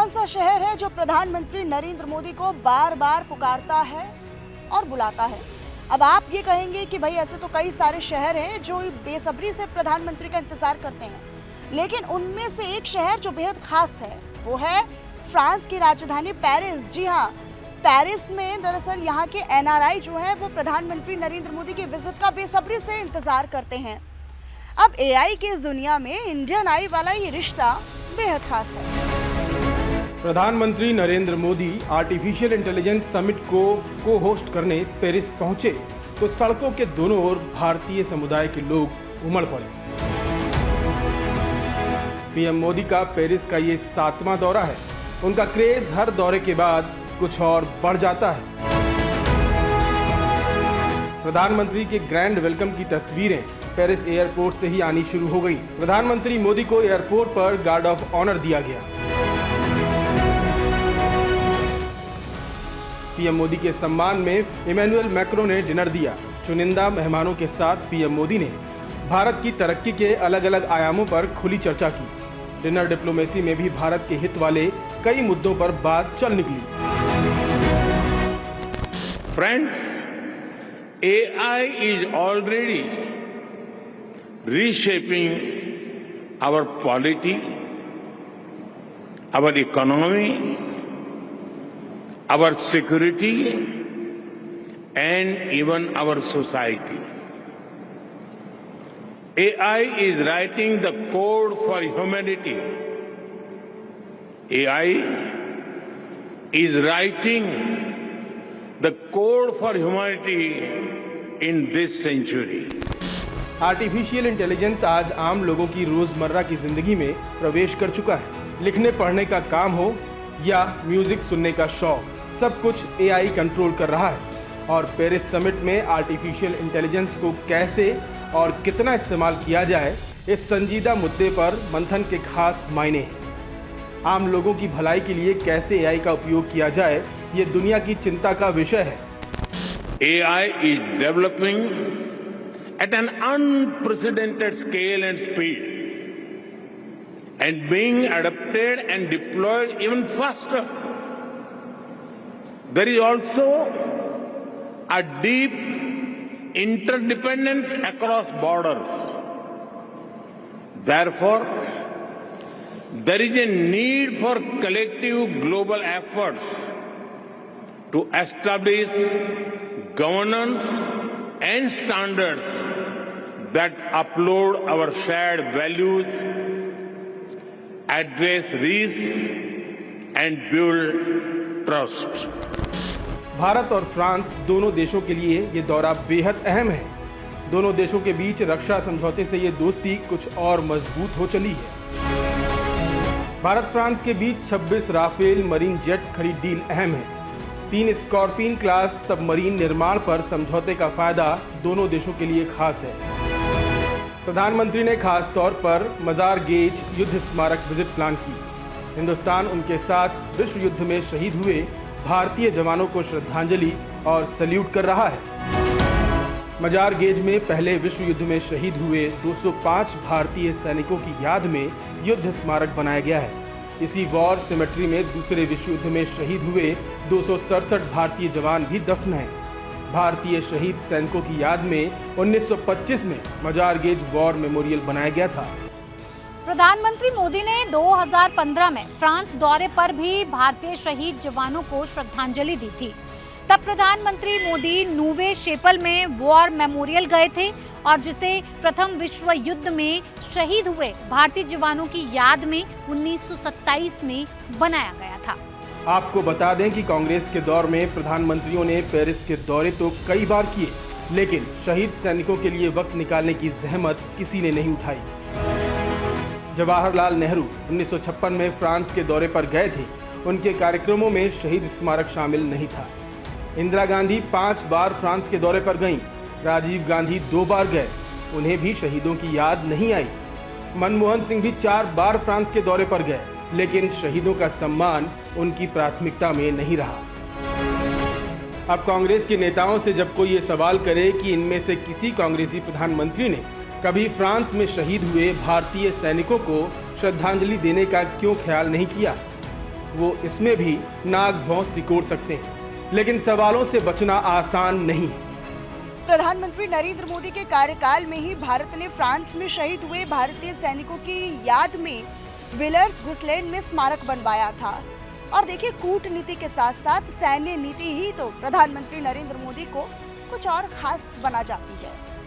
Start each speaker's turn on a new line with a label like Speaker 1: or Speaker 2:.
Speaker 1: कौन सा शहर है जो प्रधानमंत्री नरेंद्र मोदी को बार बार पुकारता है और बुलाता है? अब आप ये कहेंगे कि भाई ऐसे तो कई सारे शहर हैं जो बेसब्री से प्रधानमंत्री का इंतजार करते हैं, लेकिन उनमें से एक शहर जो बेहद खास है वो है फ्रांस की राजधानी पेरिस। जी हाँ, पेरिस में दरअसल यहाँ के एनआरआई जो है वो प्रधानमंत्री नरेंद्र मोदी के विजिट का बेसब्री से इंतजार करते हैं। अब एआई की इस दुनिया में इंडियन आई वाला ये रिश्ता बेहद खास है।
Speaker 2: प्रधानमंत्री Narendra Modi artificial intelligence summit को होस्ट करने पेरिस पहुंचे तो सड़कों के दोनों ओर भारतीय समुदाय के लोग उमड़ पड़े। पीएम मोदी का पेरिस का ये 7वां दौरा है। उनका क्रेज हर दौरे के बाद कुछ और बढ़ जाता है। प्रधानमंत्री के ग्रैंड वेलकम की तस्वीरें पेरिस एयरपोर्ट से ही आनी शुरू हो गई। प्रधानमंत्री मोदी को एयरपोर्ट पर गार्ड ऑफ ऑनर दिया गया। पीएम मोदी के सम्मान में इमैनुअल मैक्रों ने डिनर दिया। चुनिंदा मेहमानों के साथ पीएम मोदी ने भारत की तरक्की के अलग अलग आयामों पर खुली चर्चा की। डिनर डिप्लोमेसी में भी भारत के हित वाले कई मुद्दों पर बात चल निकली।
Speaker 3: Friends, AI is already reshaping our polity, our economy, our security, and even our society. AI is writing the code for humanity. AI is writing the code for humanity in this century.
Speaker 2: Artificial intelligence आज आम लोगों की रोजमर्रा की जिंदगी में प्रवेश कर चुका है। लिखने पढ़ने का काम हो या म्यूजिक सुनने का शौक, सब कुछ एआई कंट्रोल कर रहा है। और पेरिस समिट में आर्टिफिशियल इंटेलिजेंस को कैसे और कितना इस्तेमाल किया जाए, इस संजीदा मुद्दे पर मंथन के खास मायने हैं। आम लोगों की भलाई के लिए कैसे एआई का उपयोग किया जाए, ये दुनिया की चिंता का विषय है।
Speaker 3: AI is developing at an unprecedented scale and speed, and being adapted and deployed even faster. There is also a deep interdependence across borders. Therefore, there is a need for collective global efforts to establish governance and standards that uphold our shared values, address risks, and build trust.
Speaker 2: Bharat और France दोनों देशों के लिए ये दौरा बेहद अहम है। दोनों देशों के बीच रक्षा समझौते से ये दोस्ती कुछ और मजबूत हो चली है। भारत फ्रांस के बीच 26 राफेल मरीन जेट खरीद डील अहम है। 3 स्कॉर्पियन क्लास सबमरीन निर्माण पर समझौते का फायदा दोनों देशों के लिए खास है। प्रधानमंत्री ने खास तौर पर मजार गेज युद्ध स्मारक विजिट प्लान की। हिंदुस्तान उनके साथ विश्व युद्ध में शहीद हुए भारतीय जवानों को श्रद्धांजलि और सैल्यूट कर रहा है। मजार गेज में पहले विश्व युद्ध में शहीद हुए 205 भारतीय सैनिकों की याद में युद्ध स्मारक बनाया गया है। इसी वॉर सिमेट्री में दूसरे विश्व युद्ध में शहीद हुए 267 भारतीय जवान भी दफन हैं। भारतीय शहीद सैनिकों की याद में 1925 में मजार गेज वॉर मेमोरियल बनाया गया था।
Speaker 4: प्रधानमंत्री मोदी ने 2015 में फ्रांस दौरे पर भी भारतीय शहीद जवानों को श्रद्धांजलि दी थी। तब प्रधानमंत्री मोदी नूवे शेपल में वॉर मेमोरियल गए थे और जिसे प्रथम विश्व युद्ध में शहीद हुए भारतीय जवानों की याद में 1927 में बनाया गया था।
Speaker 2: आपको बता दें कि कांग्रेस के दौर में प्रधानमंत्रियों ने पेरिस के दौरे तो कई बार किए, लेकिन शहीद सैनिकों के लिए वक्त निकालने की जहमत किसी ने नहीं उठाई। जवाहरलाल नेहरू 1956 में फ्रांस के दौरे पर गए थे। उनके कार्यक्रमों में शहीद स्मारक शामिल नहीं था। इंदिरा गांधी 5 बार फ्रांस के दौरे पर गईं। राजीव गांधी 2 बार गए, उन्हें भी शहीदों की याद नहीं आई। मनमोहन सिंह भी 4 बार फ्रांस के दौरे पर गए, लेकिन शहीदों का सम्मान उनकी प्राथमिकता में नहीं रहा। अब कांग्रेस के नेताओं से जब कोई ये सवाल करे कि इनमें से किसी कांग्रेसी प्रधानमंत्री ने कभी फ्रांस में शहीद हुए भारतीय सैनिकों को श्रद्धांजलि देने का क्यों ख्याल नहीं किया, वो इसमें भी नाक भौं सिकोड़ सकते हैं, लेकिन सवालों से बचना आसान नहीं है।
Speaker 1: प्रधानमंत्री नरेंद्र मोदी के कार्यकाल में ही भारत ने फ्रांस में शहीद हुए भारतीय सैनिकों की याद में विलर्स गुस्लेन में स्मारक बनवाया था। और देखिए, कूटनीति के साथ साथ सैन्य नीति ही तो प्रधानमंत्री नरेंद्र मोदी को कुछ और खास बना जाती है।